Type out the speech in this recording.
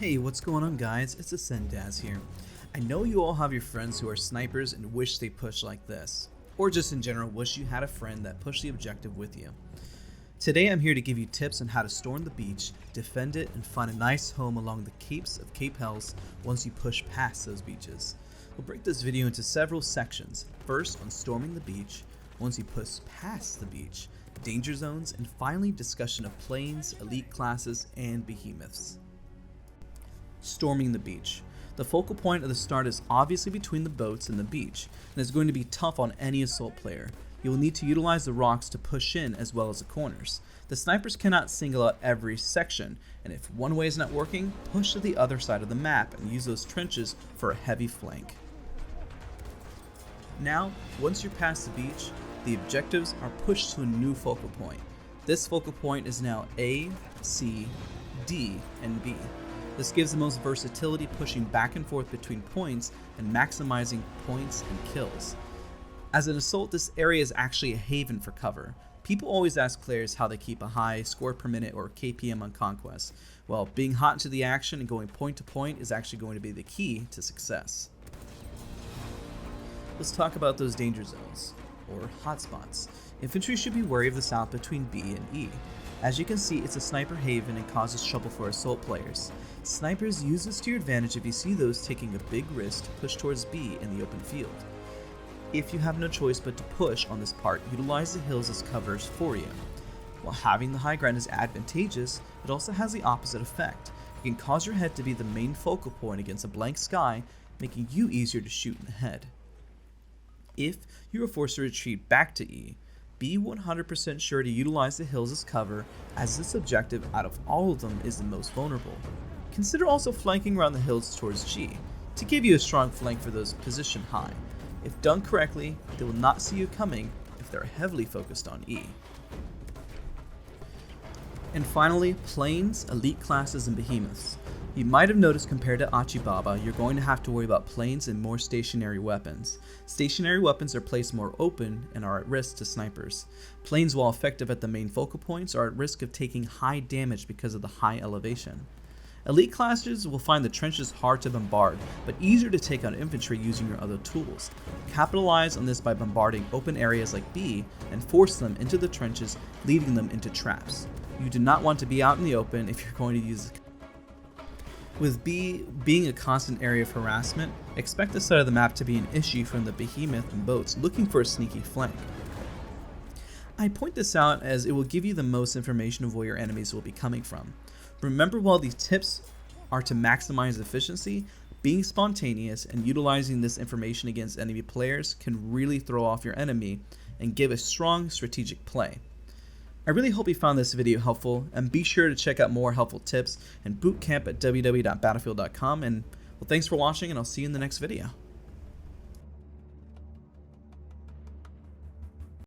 Hey, what's going on guys? It's Ascendaz here. I know you all have your friends who are snipers and wish they pushed like this. Or just in general wish you had a friend that pushed the objective with you. Today I'm here to give you tips on how to storm the beach, defend it, and find a nice home along the capes of Cape Helles once you push past those beaches. We'll break this video into several sections. First on storming the beach, once you push past the beach, danger zones, and finally discussion of planes, elite classes, and behemoths. Storming the beach. The focal point of the start is obviously between the boats and the beach, and is going to be tough on any assault player. You will need to utilize the rocks to push in as well as the corners. The snipers cannot single out every section, and if one way is not working, push to the other side of the map and use those trenches for a heavy flank. Now, once you're past the beach, the objectives are pushed to a new focal point. This focal point is now A, C, D, and B. This gives the most versatility, pushing back and forth between points and maximizing points and kills. As an assault, this area is actually a haven for cover. People always ask players how they keep a high score per minute or KPM on Conquest. Well, being hot into the action and going point to point is actually going to be the key to success. Let's talk about those danger zones, or hotspots. Infantry should be wary of the south between B and E. As you can see, it's a sniper haven and causes trouble for assault players. Snipers use this to your advantage if you see those taking a big risk to push towards B in the open field. If you have no choice but to push on this part, utilize the hills as covers for you. While having the high ground is advantageous, it also has the opposite effect. It can cause your head to be the main focal point against a blank sky, making you easier to shoot in the head. If you are forced to retreat back to E, be 100% sure to utilize the hills as cover, as this objective out of all of them is the most vulnerable. Consider also flanking around the hills towards G, to give you a strong flank for those positioned high. If done correctly, they will not see you coming if they're heavily focused on E. And finally, planes, elite classes, and behemoths. You might have noticed compared to Achibaba, you're going to have to worry about planes and more stationary weapons. Stationary weapons are placed more open and are at risk to snipers. Planes, while effective at the main focal points, are at risk of taking high damage because of the high elevation. Elite classes will find the trenches hard to bombard, but easier to take on infantry using your other tools. Capitalize on this by bombarding open areas like B and force them into the trenches, leading them into traps. You do not want to be out in the open if you're going to use. With B being a constant area of harassment, expect this side of the map to be an issue from the behemoth and boats looking for a sneaky flank. I point this out as it will give you the most information of where your enemies will be coming from. Remember, while these tips are to maximize efficiency, being spontaneous and utilizing this information against enemy players can really throw off your enemy and give a strong strategic play. I really hope you found this video helpful, and be sure to check out more helpful tips and bootcamp at www.battlefield.com. And well, thanks for watching, and I'll see you in the next video.